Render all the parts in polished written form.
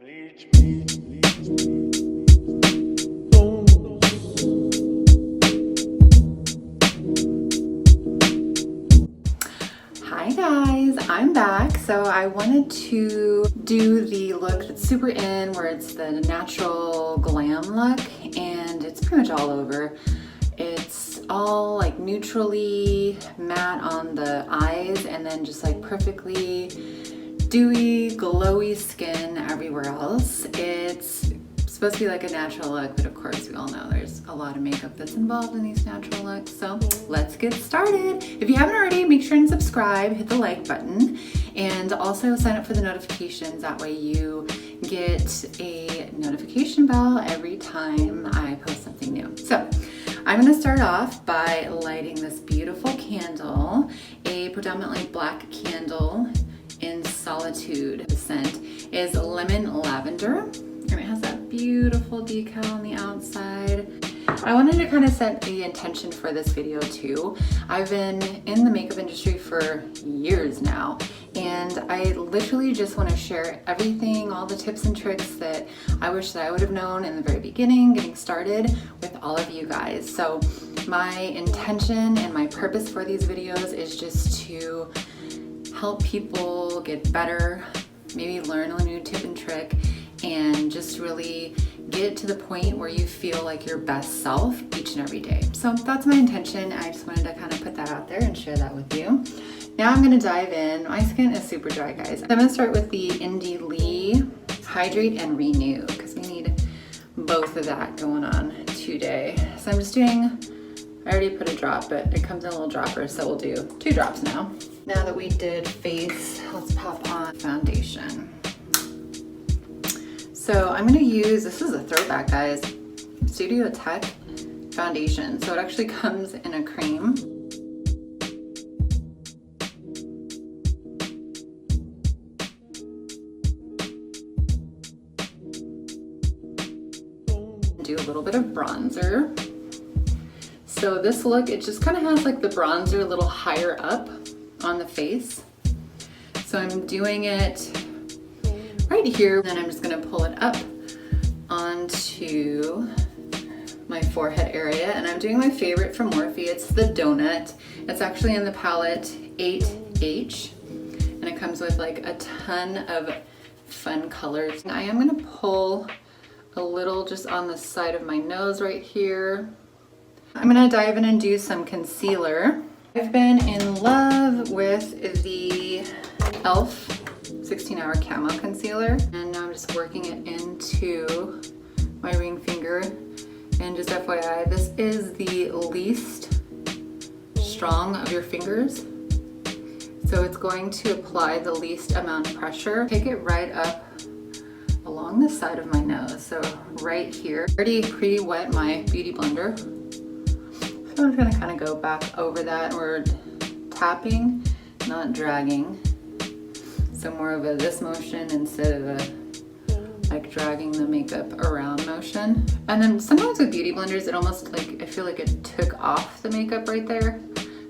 Hi guys, I'm back. So I wanted to do the look that's super in, where it's the natural glam look, and it's pretty much all over. It's all like neutrally matte on the eyes, and then just like perfectly dewy, glowy skin everywhere else. It's supposed to be like a natural look, but of course we all know there's a lot of makeup that's involved in these natural looks. So let's get started. If you haven't already, make sure and subscribe, hit the like button, and also sign up for the notifications. That way you get a notification bell every time I post something new. So I'm gonna start off by lighting this beautiful candle, a predominantly black candle in Solitude. The scent is lemon lavender, and it has that beautiful decal on the outside. I wanted to kind of set the intention for this video too. I've been in the makeup industry for years now, and I literally just want to share everything, all the tips and tricks that I wish that I would have known in the very beginning, getting started, with all of you guys. So my intention and my purpose for these videos is just to help people get better, maybe learn a new tip and trick, and just really get to the point where you feel like your best self each and every day. So that's my intention. I just wanted to kind of put that out there and share that with you. Now I'm gonna dive in. My skin is super dry, guys. I'm gonna start with the Indie Lee Hydrate and Renew, because we need both of that going on today. So I'm just doing, I already put a drop, but it comes in a little dropper, so we'll do 2 drops now. Now that we did face, let's pop on foundation. So I'm gonna use, this is a throwback, guys, Studio Tech foundation. So it actually comes in a cream. Do a little bit of bronzer. So this look, it just kind of has like the bronzer a little higher up on the face. So I'm doing it right here, then I'm just gonna pull it up onto my forehead area, and I'm doing my favorite from Morphe. It's the Donut. It's actually in the palette 8H, and it comes with like a ton of fun colors. I am gonna pull a little just on the side of my nose right here. I'm gonna dive in and do some concealer. I've been in love with the e.l.f. 16-hour camo concealer, and now I'm just working it into my ring finger. And just FYI, this is the least strong of your fingers, so it's going to apply the least amount of pressure. Take it right up along the side of my nose, so right here. Already pre-wet my beauty blender, so I'm just gonna kind of go back over that. We're tapping, not dragging. So more of a this motion instead of a like dragging the makeup around motion. And then sometimes with beauty blenders, it almost like, I feel like it took off the makeup right there.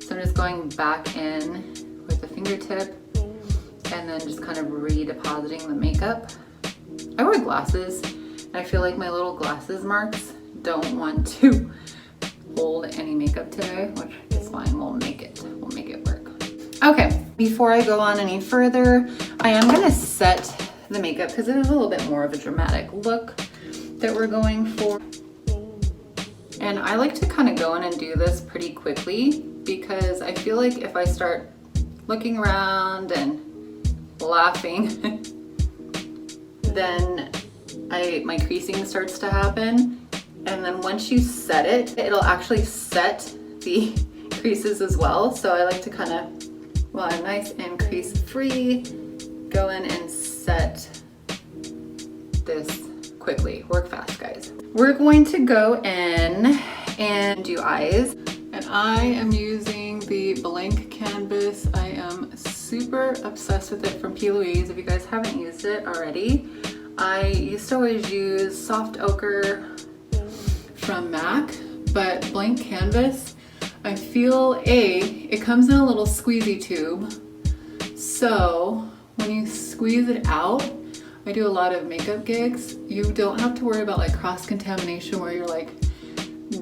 So I'm just going back in with the fingertip and then just kind of redepositing the makeup. I wear glasses, and I feel like my little glasses marks don't want to hold any makeup today, which is fine. We'll make it work. Okay, before I go on any further, I am gonna set the makeup because it is a little bit more of a dramatic look that we're going for. And I like to kind of go in and do this pretty quickly, because I feel like if I start looking around and laughing, then my creasing starts to happen. And then once you set it, it'll actually set the creases as well. So I like to kind of, while I'm nice and crease free, go in and set this quickly. Work fast, guys. We're going to go in and do eyes. And I am using the blank canvas. I am super obsessed with it from Louise. If you guys haven't used it already, I used to always use soft ochre from MAC, but blank canvas, I feel it comes in a little squeezy tube. So when you squeeze it out, I do a lot of makeup gigs. You don't have to worry about like cross-contamination where you're like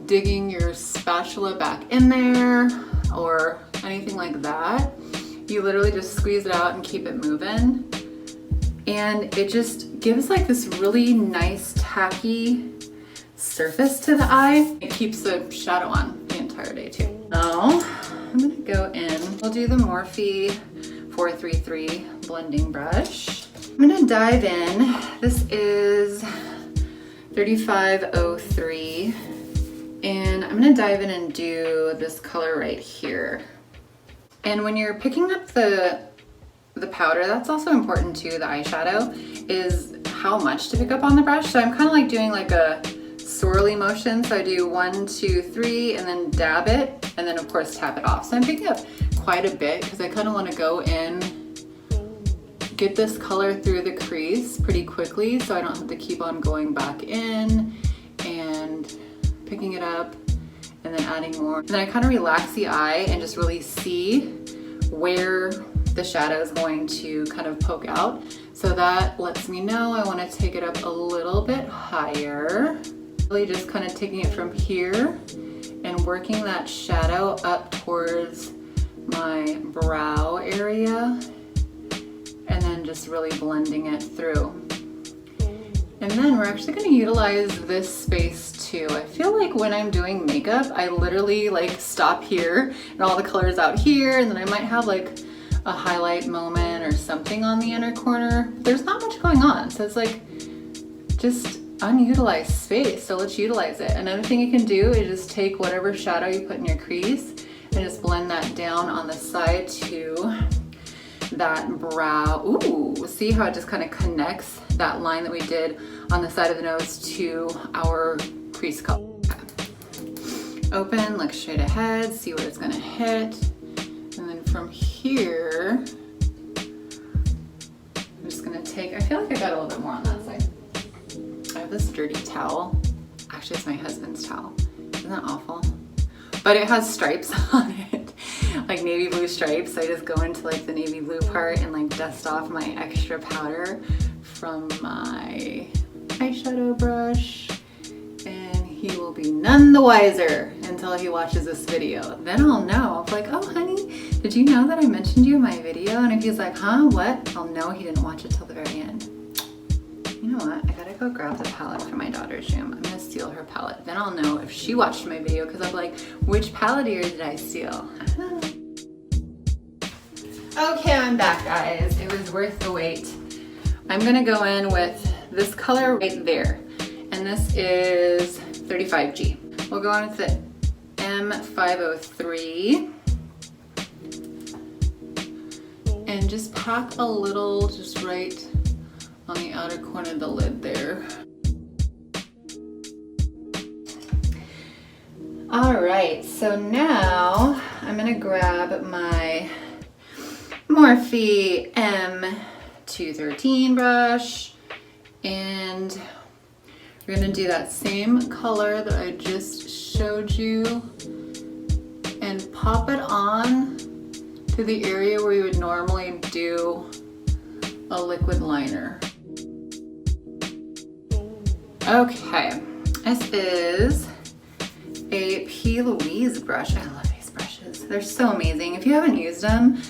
digging your spatula back in there or anything like that. You literally just squeeze it out and keep it moving. And it just gives like this really nice tacky surface to the eye. It keeps the shadow on the entire day too. Now, I'm gonna go in. We'll do the Morphe 433 blending brush. I'm gonna dive in. This is 3503. And I'm gonna dive in and do this color right here. And when you're picking up the powder, that's also important too, the eyeshadow, is how much to pick up on the brush. So I'm kind of like doing like a swirly motion. So I do 1, 2, 3, and then dab it, and then of course tap it off. So I'm picking up quite a bit because I kind of want to go in, get this color through the crease pretty quickly so I don't have to keep on going back in and picking it up and then adding more. And then I kind of relax the eye and just really see where the shadow is going to kind of poke out. So that lets me know I want to take it up a little bit higher. Really just kind of taking it from here and working that shadow up towards my brow area and then just really blending it through. And then we're actually going to utilize this space too. I feel like when I'm doing makeup, I literally like stop here and all the colors out here, and then I might have like a highlight moment or something on the inner corner. There's not much going on, so it's like just unutilized space, so let's utilize it. Another thing you can do is just take whatever shadow you put in your crease and just blend that down on the side to that brow. Ooh, see how it just kind of connects that line that we did on the side of the nose to our crease color. Open, look straight ahead, see what it's gonna hit. And then from here, I'm just gonna take, I feel like I got a little bit more on that side. I have this dirty towel. Actually, it's my husband's towel. Isn't that awful? But it has stripes on it, like navy blue stripes. So I just go into like the navy blue part and like dust off my extra powder from my eyeshadow brush. And he will be none the wiser until he watches this video. Then I'll know, like, oh honey, did you know that I mentioned you in my video? And if he's like, huh, what? I'll know he didn't watch it till the very end. You know what? I gotta go grab the palette from my daughter's room. I'm gonna steal her palette. Then I'll know if she watched my video because I'll be like, which palette did I steal? Okay, I'm back, guys. It was worth the wait. I'm gonna go in with this color right there. And this is 35G. We'll go on with the M503. And just pack a little just right on the outer corner of the lid there. All right, so now I'm gonna grab my Morphe M213 brush, and we're gonna do that same color that I just showed you and pop it on to the area where you would normally do a liquid liner. Okay, this is a Louise brush. I love these brushes. They're so amazing. If you haven't used them,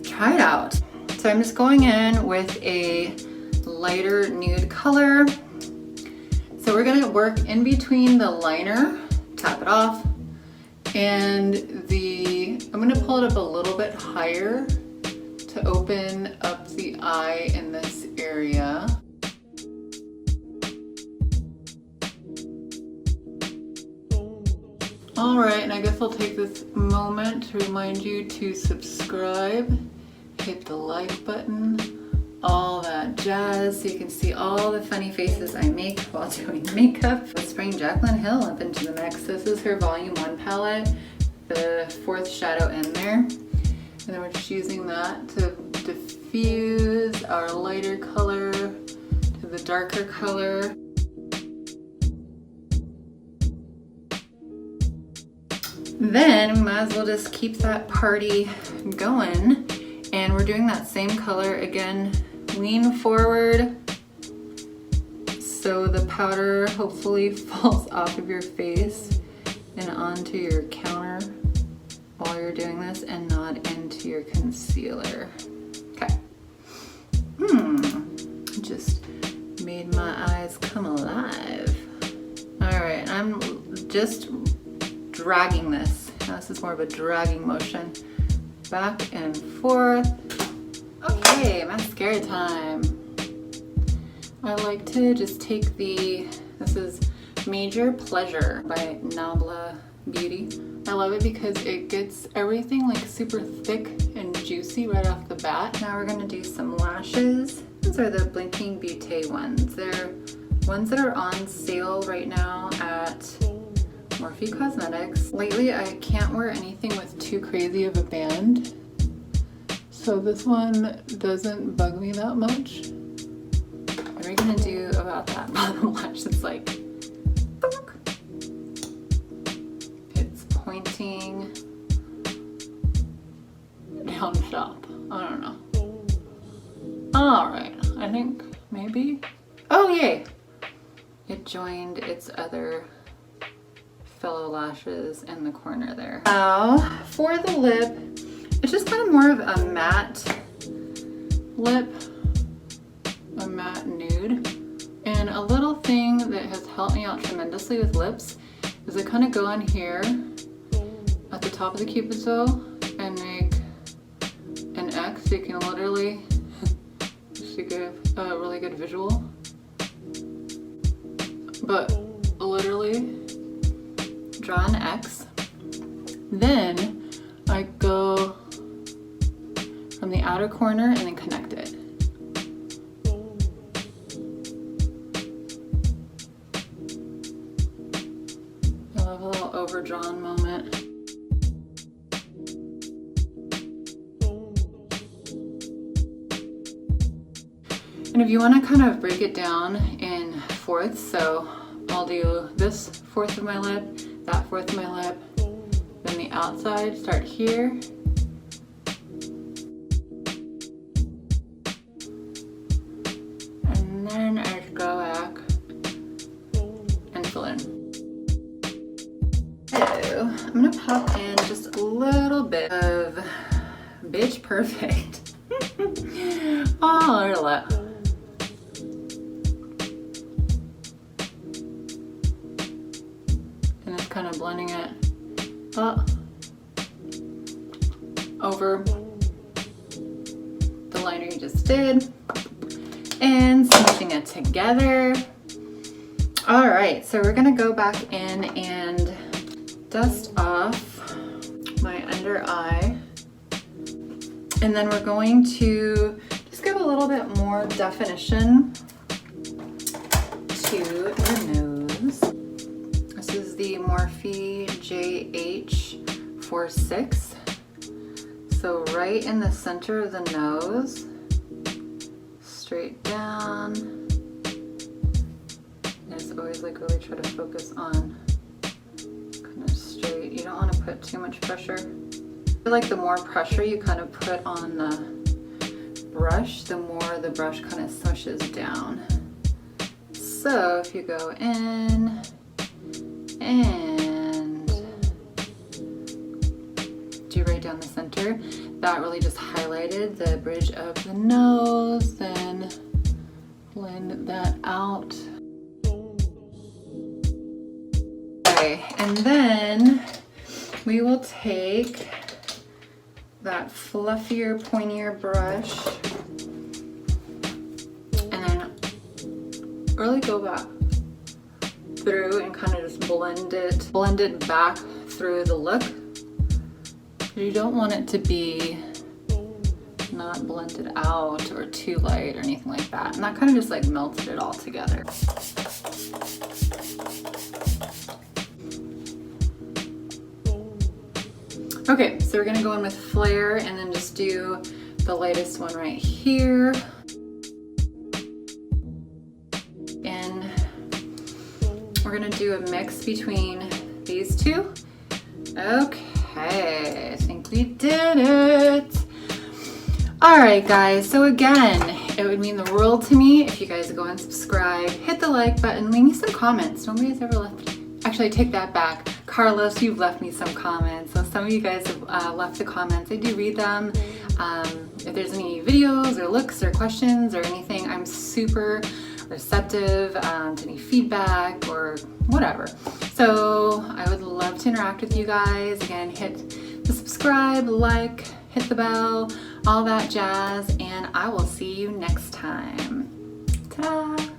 try it out. So I'm just going in with a lighter nude color. So we're gonna work in between the liner, tap it off, and I'm gonna pull it up a little bit higher to open up the eye in this area. All right, and I guess I'll take this moment to remind you to subscribe, hit the like button, all that jazz, so you can see all the funny faces I make while doing makeup. Let's bring Jacqueline Hill up into the mix. This is her Volume 1 palette, the fourth shadow in there. And then we're just using that to diffuse our lighter color to the darker color. Then we might as well just keep that party going. And we're doing that same color again. Lean forward, so the powder hopefully falls off of your face and onto your counter while you're doing this and not into your concealer. Okay. Just made my eyes come alive. All right, I'm just dragging this. Now this is more of a dragging motion. Back and forth. Okay, mascara time. I like to just take this is Major Pleasure by Nabla Beauty. I love it because it gets everything like super thick and juicy right off the bat. Now we're gonna do some lashes. These are the Blinking Beaute ones. They're ones that are on sale right now at Morphe Cosmetics. Lately, I can't wear anything with too crazy of a band, so this one doesn't bug me that much. What are we gonna do about that bottom lash that's like, thunk? It's pointing down sharp. I don't know. All right, I think maybe. Oh yay! It joined its other fellow lashes in the corner there. Now for the lip, it's just kind of more of a matte lip, a matte nude. And a little thing that has helped me out tremendously with lips is I kind of go in here at the top of the cupid's bow and make an X so you can literally just to give a really good visual. But literally draw an X, then I go from the outer corner and then connect it. I love a little overdrawn moment. And if you want to kind of break it down in fourths, so I'll do this fourth of my lip, that fourth of my lip, then the outside, start here. And then I just go back and fill in. So I'm gonna pop in just a little bit of Bitch Perfect. Oh, look at that. Kind of blending it up over the liner you just did and smooshing it together. All right, so we're gonna go back in and dust off my under eye, and then we're going to just give a little bit more definition to the nose. This is the Morphe JH46. So right in the center of the nose, straight down. I just always like really try to focus on kind of straight. You don't want to put too much pressure. I feel like the more pressure you kind of put on the brush, the more the brush kind of smushes down. So if you go in and do right down the center, that really just highlighted the bridge of the nose, then blend that out. Okay, and then we will take that fluffier, pointier brush and then really go back through and kind of just blend it back through the look. You don't want it to be not blended out or too light or anything like that. And that kind of just like melted it all together. Okay, so we're gonna go in with Flare and then just do the lightest one right here. And we're gonna do a mix between these two. Okay, I think we did it. All right, guys, so again, It would mean the world to me if you guys go and subscribe, hit the like button, leave me some comments. Nobody's ever left. Actually, I take that back. Carlos, you've left me some comments. So some of you guys have left the comments. I do read them. If there's any videos or looks or questions or anything, I'm super receptive to any feedback or whatever. So I would love to interact with you guys. Again, hit the subscribe, like, hit the bell, all that jazz, and I will see you next time. Ta-da!